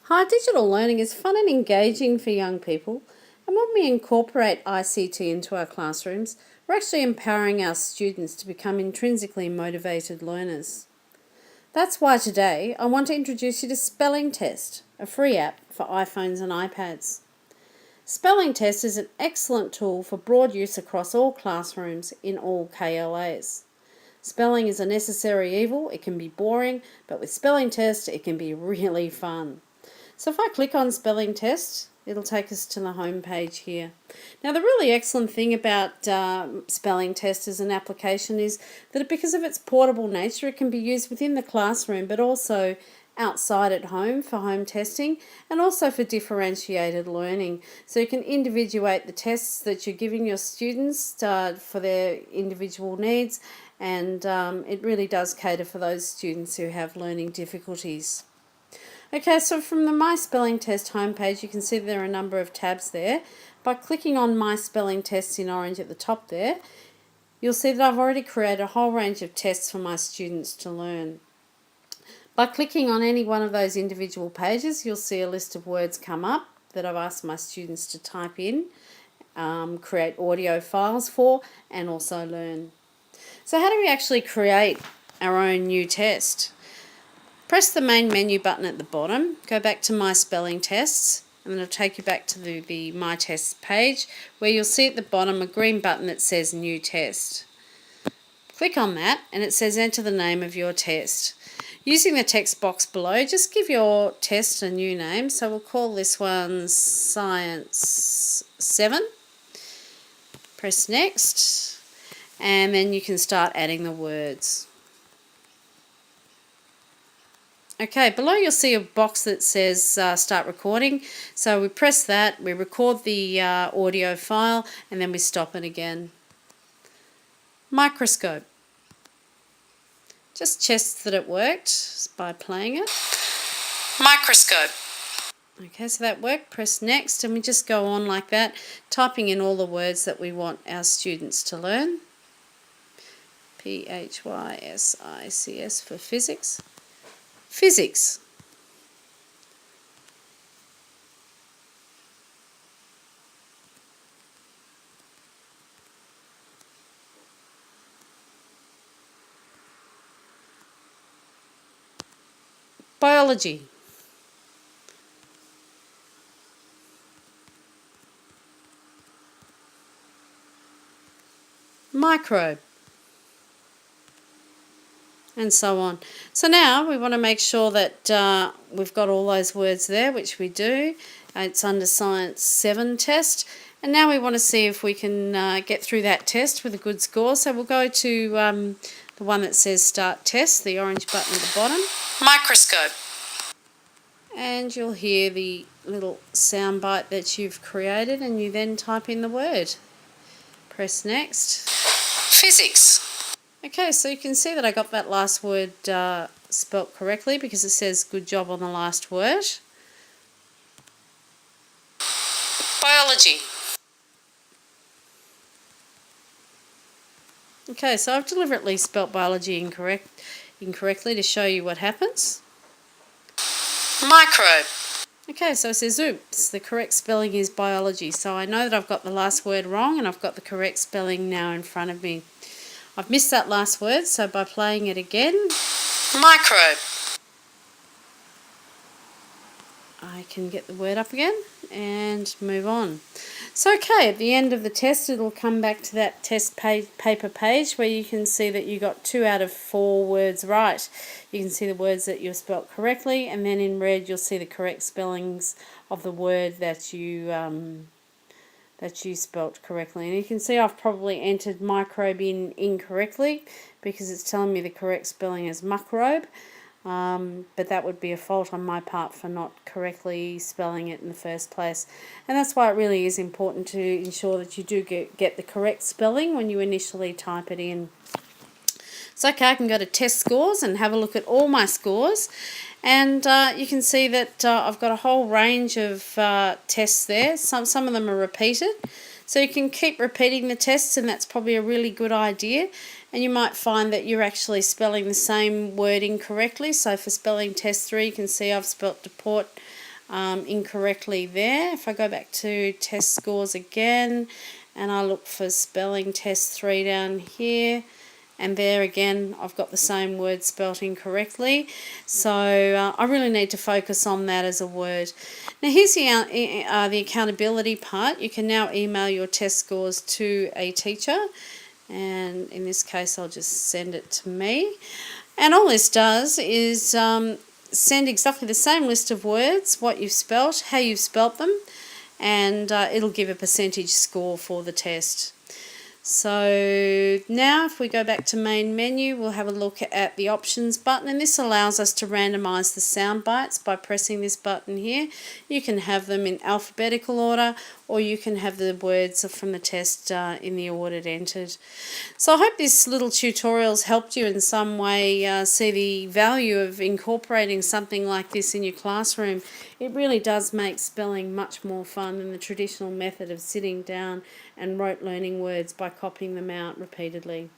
Hi, digital learning is fun and engaging for young people, and when we incorporate ICT into our classrooms, we're actually empowering our students to become intrinsically motivated learners. That's why today I want to introduce you to Spelling Test, a free app for iPhones and iPads. Spelling Test is an excellent tool for broad use across all classrooms in all KLAs. Spelling is a necessary evil. It can be boring, but with Spelling Test it can be really fun. So if I click on Spelling Test, it'll take us to the home page here. Now the really excellent thing about Spelling Test as an application is that because of its portable nature, it can be used within the classroom but also outside at home for home testing and also for differentiated learning. So you can individuate the tests that you're giving your students for their individual needs, and it really does cater for those students who have learning difficulties. Okay, so from the My Spelling Test homepage, you can see there are a number of tabs there. By clicking on My Spelling Tests in orange at the top there, you'll see that I've already created a whole range of tests for my students to learn. By clicking on any one of those individual pages, you'll see a list of words come up that I've asked my students to type in, create audio files for, and also learn. So how do we actually create our own new test? Press the main menu button at the bottom, go back to My Spelling Tests, and then it'll take you back to the My Tests page, where you'll see at the bottom a green button that says New Test. Click on that and it says enter the name of your test. Using the text box below, just give your test a new name. So we'll call this one Science 7. Press Next, and then you can start adding the words. Okay, below you'll see a box that says start recording. So we press that, we record the audio file, and then we stop it again. Microscope. Just checks that it worked by playing it. Microscope. Okay, so that worked. Press next, and we just go on like that, typing in all the words that we want our students to learn. PHYSICS for physics. Physics. Biology. Microbe. And so on. So now we want to make sure that we've got all those words there, which we do. It's under Science 7 test. And now we want to see if we can get through that test with a good score. So we'll go to the one that says Start Test, the orange button at the bottom. Microscope. And you'll hear the little sound bite that you've created, and you then type in the word. Press Next. Physics. Okay, so you can see that I got that last word spelt correctly because it says good job on the last word. Biology. Okay, so I've deliberately spelt biology incorrectly to show you what happens. Microbe. Okay, so it says oops, the correct spelling is biology. So I know that I've got the last word wrong and I've got the correct spelling now in front of me. I've missed that last word, so by playing it again, microbe, I can get the word up again and move on. So okay, at the end of the test it'll come back to that test paper page where you can see that you got 2 out of 4 words right. You can see the words that you spelt correctly, and then in red you'll see the correct spellings of the word that you spelt correctly. And you can see I've probably entered microbe in incorrectly because it's telling me the correct spelling is muckrobe, but that would be a fault on my part for not correctly spelling it in the first place. And that's why it really is important to ensure that you do get the correct spelling when you initially type it in. So okay, I can go to test scores and have a look at all my scores, and you can see that I've got a whole range of tests there. Some of them are repeated, so you can keep repeating the tests, and that's probably a really good idea. And you might find that you're actually spelling the same word incorrectly. So for spelling test 3, you can see I've spelt deport incorrectly there. If I go back to test scores again and I look for spelling test 3 down here, and there again I've got the same word spelt incorrectly, so I really need to focus on that as a word. Now here's the accountability part. You can now email your test scores to a teacher, and in this case I'll just send it to me, and all this does is send exactly the same list of words, what you've spelt, how you've spelt them, and it'll give a percentage score for the test. So now if we go back to main menu, we'll have a look at the options button, and this allows us to randomize the sound bites by pressing this button here. You can have them in alphabetical order, or you can have the words from the test in the order entered. So I hope this little tutorial's helped you in some way see the value of incorporating something like this in your classroom. It really does make spelling much more fun than the traditional method of sitting down and rote learning words by copying them out repeatedly.